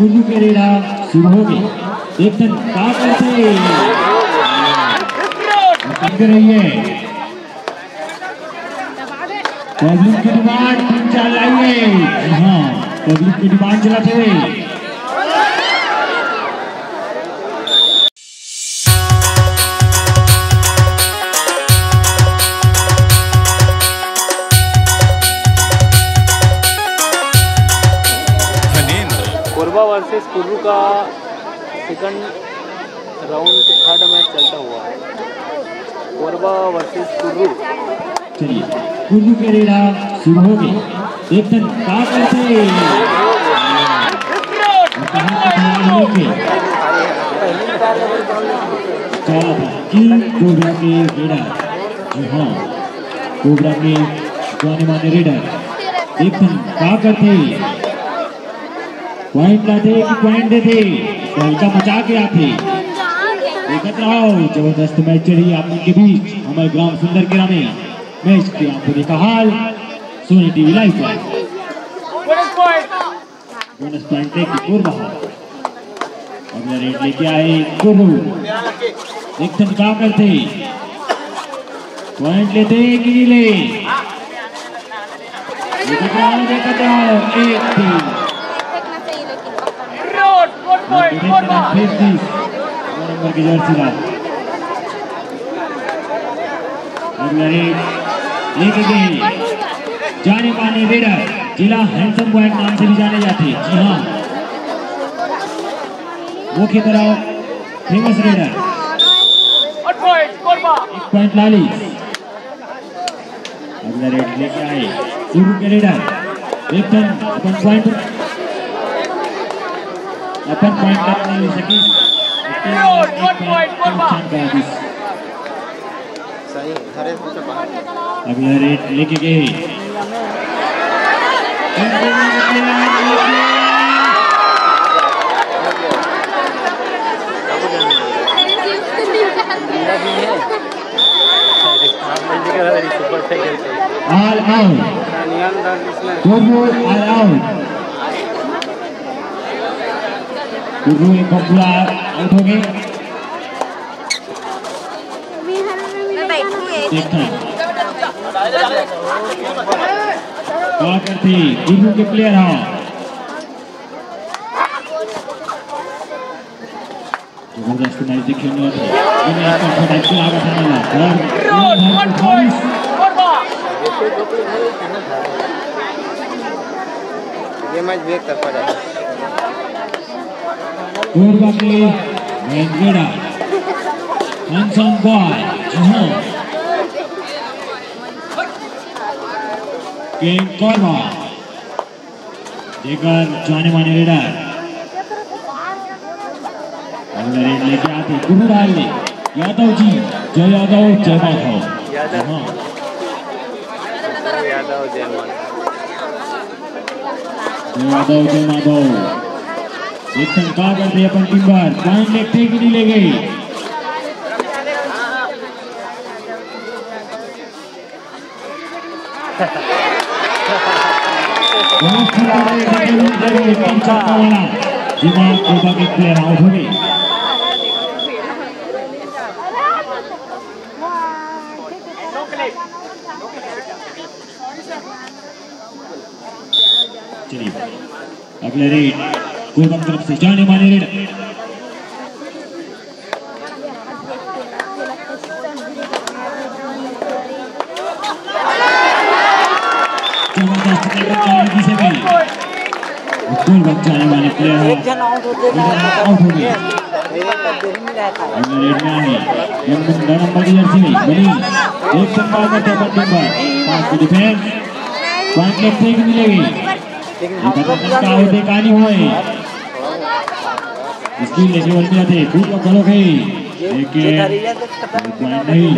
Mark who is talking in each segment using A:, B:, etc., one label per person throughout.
A: कुल्लू के रेडा शुरू हो गई। एकदम ताकत से रही है पब्लिक की डिमांड 3-4 लाइए। हाँ, पब्लिक की डिमांड चलाते हुए
B: कोरबा वर्सेस कुर्रू का सेकंड राउंड थर्ड मैच चलता हुआ। कोरबा वर्सेस कुर्रू।
A: चलिए, कुल्लू के रेडा शुरू हो गई। एकदम ताकत से कोबरा के रेडर। जी हाँ, कोबरा के जाने माने रेडर एकदम ताकत थे। पॉइंट लाते कि पॉइंट देते, हल्का मचा के आते। एकत्र आओ, जबरदस्त मैच चली आप के बीच हमारे ग्राम सुंदर किला में। मैच की आपको देखा हाल सोनी टीवी लाइव पर। बोनस पॉइंट लेके कोरबा, अगला रेड लेके आए कुर्रू। एकदम ताकत थे, पॉइंट लेते कि नहीं ले। एकत्र आओ, एकत्र आओ, एक तीन नंबर की जर्सी ला। अगला रेड लेके गए जाने माने रेडर, जिला हैंडसम पॉइंट नाम से भी जाने जाते। जी हाँ, मुख्य तरह फेमस रेडर। 1 पॉइंट लाली। अगला रेड लेके आए कुर्रू के रेडर। एकदम अपन पॉइंट करने ले सकी। अगला रेड लेके गए all out. Kurru all out. Kurru एक पूरा आउट हो गए। क्या करते कुर्रू के प्लेयर हाँ जबरदस्त मैच खेलने वाले
B: ये मैच ब्रेक कर पड़ा।
A: कोरबा के वेंगेड़ा हैंडसम बॉय। जी हाँ, किंग कोरबा देकर जाने माने रेडर। अगला रेड लेके आते गुरु डाल ले यादव जी। जय यादव जय माधव। हाँ,
B: यादव जय माधव।
A: यादव जय माधव। एक शंका करते अपन टीम पर पॉइंट लेते कि नहीं ले गई। दिमाग कोबा के प्लेयर आउट हो गए। चलिए, अगले रेड कोबा की तरफ से जाने माने रेड। जाने वाले प्लेयर आउट हो गए। नंबर की जर्सी में बनी एक संभाल करते हैं डिफेंस पॉइंट लेते ही मिलेगी। कहानी हुए इसकी लेवल में आते पूरा गलो गई लेकिन पॉइंट नहीं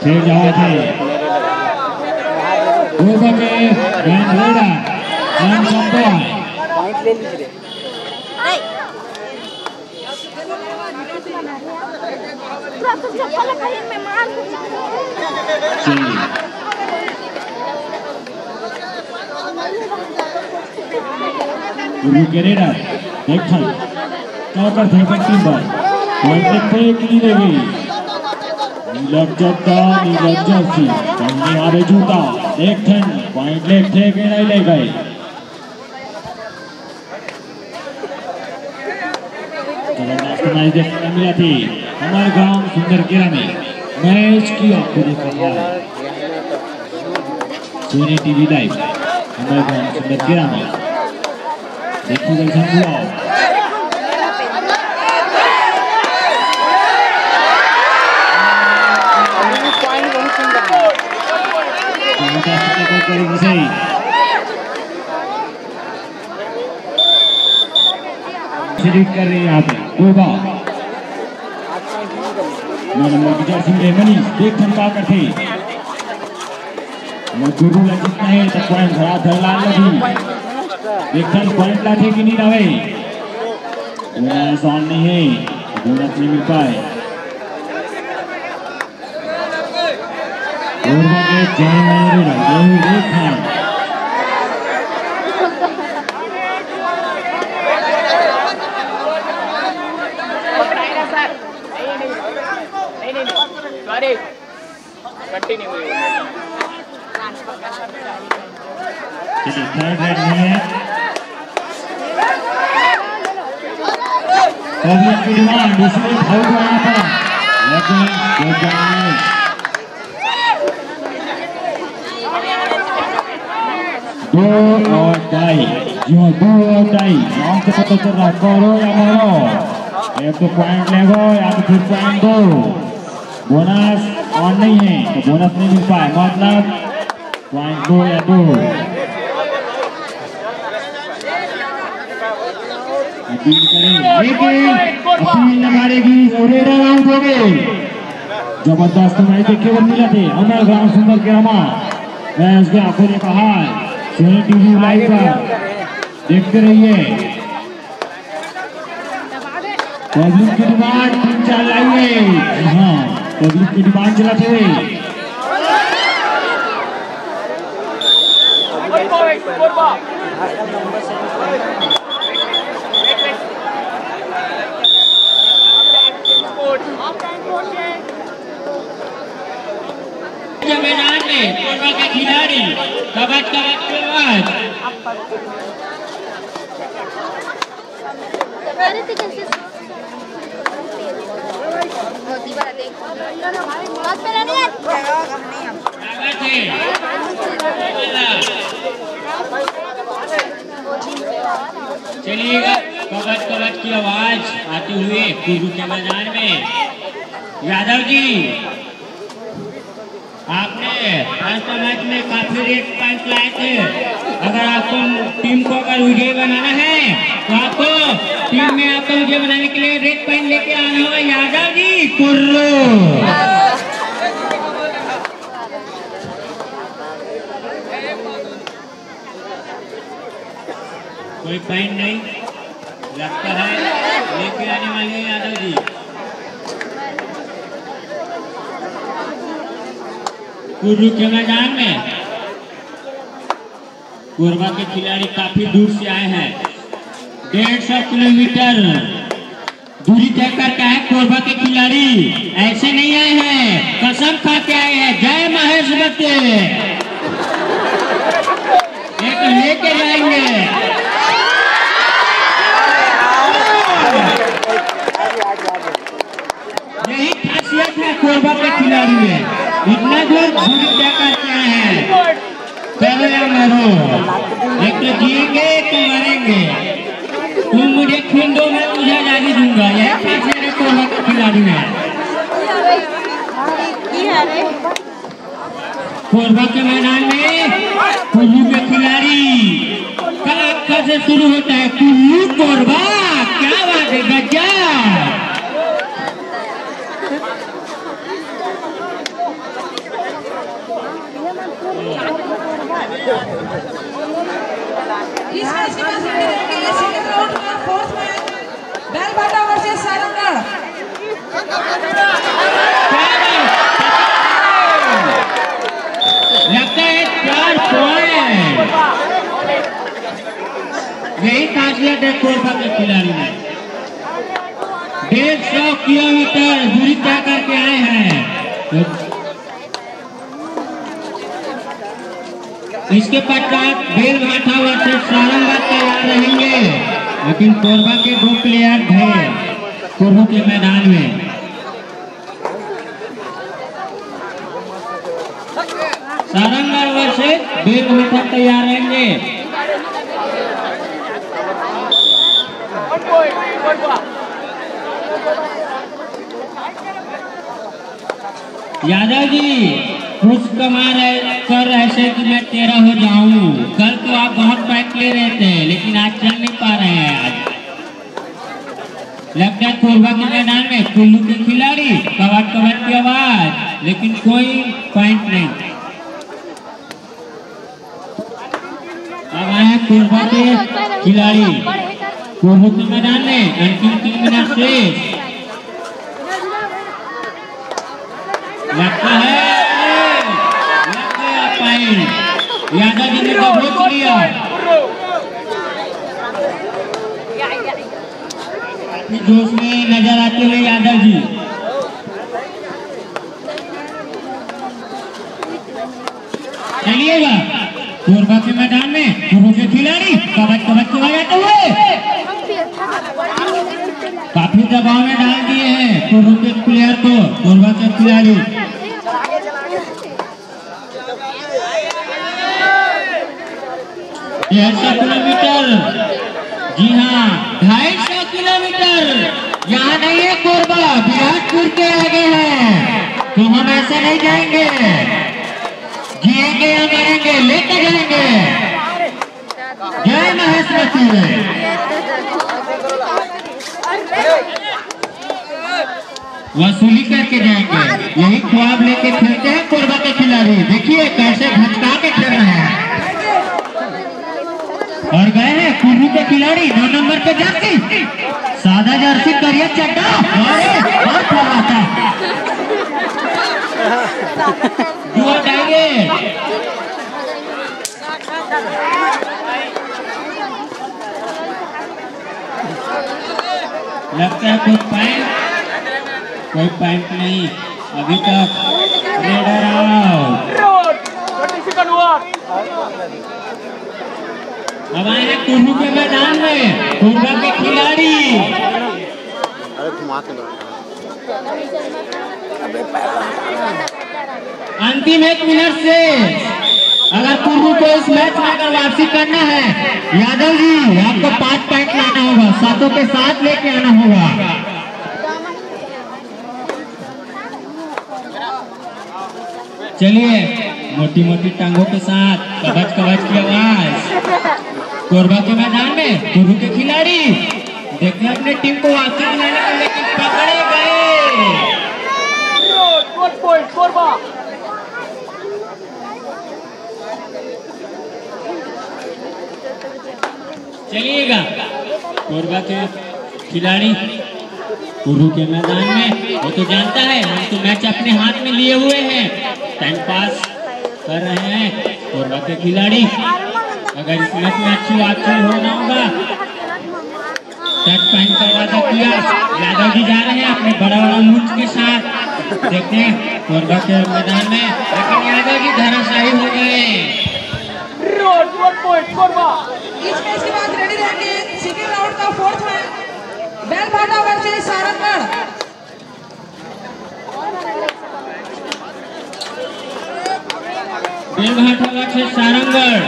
A: फिर जाए थे कोबा के वेंगेड़ा हैंडसम बॉय
B: पॉइंट ले लीजिए।
A: चलिए गुरु के रेडर देखन चौकर थे टीम पर पॉइंट पे की ले गई नीलम जट्टा नीलम जर्सी पहने आवे जूता देखन पॉइंट ले थे के नहीं ले गए मैच देखने मिला थी हमारे गांव सुंदरकेरा में मैच की आपको देखा है सोनी टीवी लाइव हमारे गांव सुंदरकेरा में देखो कैसा हुआ शरीक कर रहे हैं यहाँ पे गोबा नंबर जर्सी में मनीष देख थमका करते गुरु जितना है तो पॉइंट भरा धरला लगी देखन पॉइंट लाते कि नहीं लावे ऑन नहीं है बोनस नहीं मिल पाए गोबा के जय मेरे रंगे देखन
B: कंटिन्यू
A: चलिए थर्ड रेड में है पब्लिक की डिमांड दूसरे फाउल को यहाँ पर लेकिन दो और टाई जो 2 और टाई नाम से पता चल रहा करो या मारो एक तो पॉइंट लेगो या तो फिर पॉइंट दो बोनस ऑन नहीं है तो बोनस नहीं मिल पाए मतलब पॉइंट 2 या 2 अपील करें लेकिन अपील न मारेगी रेडर आउट हो गए जबरदस्त मैच देखने को मिला थे हमारे ग्राम सुंदरकेरा मैं उसके आंखों ने कहा सोनी टीवी लाइव पर देखते रहिए पब्लिक की डिमांड 3-4 लाइए हाँ पब्लिक की डिमांड चलाते हुए मैदान में कोरबा के खिलाड़ी कबड्डी के बाद चलिएगा कबड्डी की आवाज आती हुई गुरु के मैदान में यादव जी आपने फर्स्ट मैच में काफी रेट पॉइंट लाए थे अगर आपको टीम को अगर विजय बनाना है तो आपको टीम में आपको विजय बनाने के लिए रेड पॉइंट लेके आना होगा यादव जी कुर्रो कोई पॉइंट नहीं लगता है लेके आने वाले यादव जी कुर्रू के मैदान में कोरबा के खिलाड़ी काफी दूर से आए हैं 150 किलोमीटर दूरी तय करके आए कोरबा के खिलाड़ी ऐसे नहीं आए हैं कसम खा के आए हैं जय महेश बच्चे एक लेके जाएंगे यही खासियत है कोरबा के खिलाड़ी में इतना दूर दूरी तय करके आए हैं चलो या मरो एक तो जिएंगे तो मरेंगे तुम मुझे खून दो मैं तुझे आजादी दूंगा यही खासियत है कोरबा के खिलाड़ी में कोरबा के मैदान में कुल्लू के खिलाड़ी कलाकार से शुरू होता है कुल्लू कोरबा क्या बात है गजब
C: बेलबाटा वर्सेस सारंगढ़
A: लगता है 4 पॉइंट यही खासियत है कोरबा के खिलाड़ी में। 150 किलोमीटर दूरी तय करके आए हैं। इसके पश्चात बेलभाठा वर्सेस सारंगगढ़ तैयार रहेंगे, लेकिन कोरबा के 2 प्लेयर थे कोरबा के मैदान में। सारंगगढ़ वर्सेस बेलभाठा तैयार रहेंगे। यादव जी कुछ कमा कर ऐसे कि मैं 13 हो जाऊं। कल तो आप बहुत पैक ले रहे थे, लेकिन आज चल नहीं पा रहे हैं। आज लगता है कोरबा के मैदान में कुल्लू के खिलाड़ी कबाट कबाट की आवाज, लेकिन कोई पॉइंट नहीं। अब आए कोरबा के खिलाड़ी कोरबा के मैदान में। अंतिम 3 मिनट से लगता है पॉइंट यादव जी ने तो रोक लिया। जोश में नजर आते हुए यादव जी। चलिएगा कोरबा के मैदान में कोरबा के खिलाड़ी कबड्डी कबड्डी आ जाते हुए काफी दबाव में डाल दिए हैं कोरबा के प्लेयर को। कोरबा के खिलाड़ी 150 किलोमीटर, जी हाँ 250 किलोमीटर। यहाँ नहीं है कोरबा, विराटपुर के आगे है, तो हम ऐसे नहीं जाएंगे। जिएंगे या मरेंगे लेते जाएंगे। जय महेश मसीह। वसूली करके जाएंगे, यही ख्वाब लेके खेलते हैं कोरबा के खिलाड़ी। देखिए कैसे भटका के खेल रहे हैं। और गए हैं कुल्लू के खिलाड़ी 9 नंबर पे जर्सी, सादा जर्सी करिए चड्डा और फलाता जुआ टाइगर। लगता है कोई पॉइंट नहीं अभी तक। Raider out. अब आए हैं कुल्लू के मैदान में कोरबा के खिलाड़ी। अंतिम 1 मिनट से अगर कुल्लू को इस मैच में अगर वापसी करना है, यादव जी आपको 5 पॉइंट लाना होगा, 7 के साथ लेके आना होगा। चलिए मोटी मोटी टांगों के साथ कबच कबच की आवाज। कोरबा के मैदान में कुल्लू के खिलाड़ी देखिए अपने टीम को वापसी बनाने के, लेकिन पकड़े गए। चलिएगा कोरबा के खिलाड़ी कुल्लू के मैदान में, वो तो जानता है हम तो मैच अपने हाथ में लिए हुए हैं, टाइम पास कर रहे हैं। कोरबा के खिलाड़ी अगर इस मैच में अच्छी वापसी होना होगा, टच पॉइंट का वादा किया। यादव जी जा रहे हैं अपने बड़ा बड़ा मुंह के साथ। देखते हैं कोरबा के मैदान में, लेकिन यादव जी धराशायी हो गए।
C: इस मैच के बाद रेडी रहेंगे सेकंड राउंड का 4th match Belbhatha versus Sarangarh.
A: Belbhatha versus Sarangarh.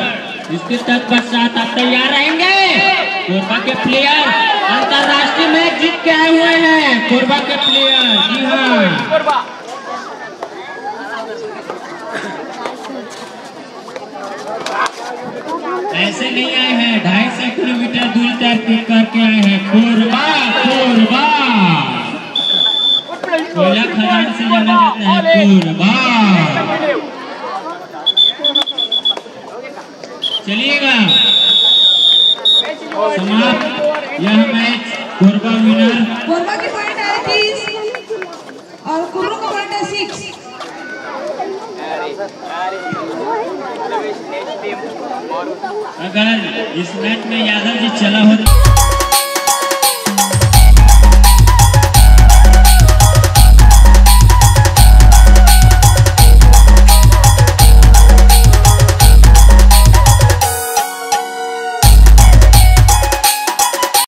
A: इसके तत्पश्चात आप तैयार रहेंगे। कोरबा के प्लेयर अंतरराष्ट्रीय मैच जीत के आए हुए हैं। कोरबा के प्लेयर, जी हाँ ऐसे नहीं आए हैं, 250 किलोमीटर दूरी तय करके आए हैं। कोरबा कोयला खदान से जाना जाता है कोरबा। चलिएगा समाप्त यह मैच। कोरबा विनर।
C: कोरबा की पॉइंट है 30 और कुल्लू का पॉइंट है 6।
A: अगर इस मैच में यादव जी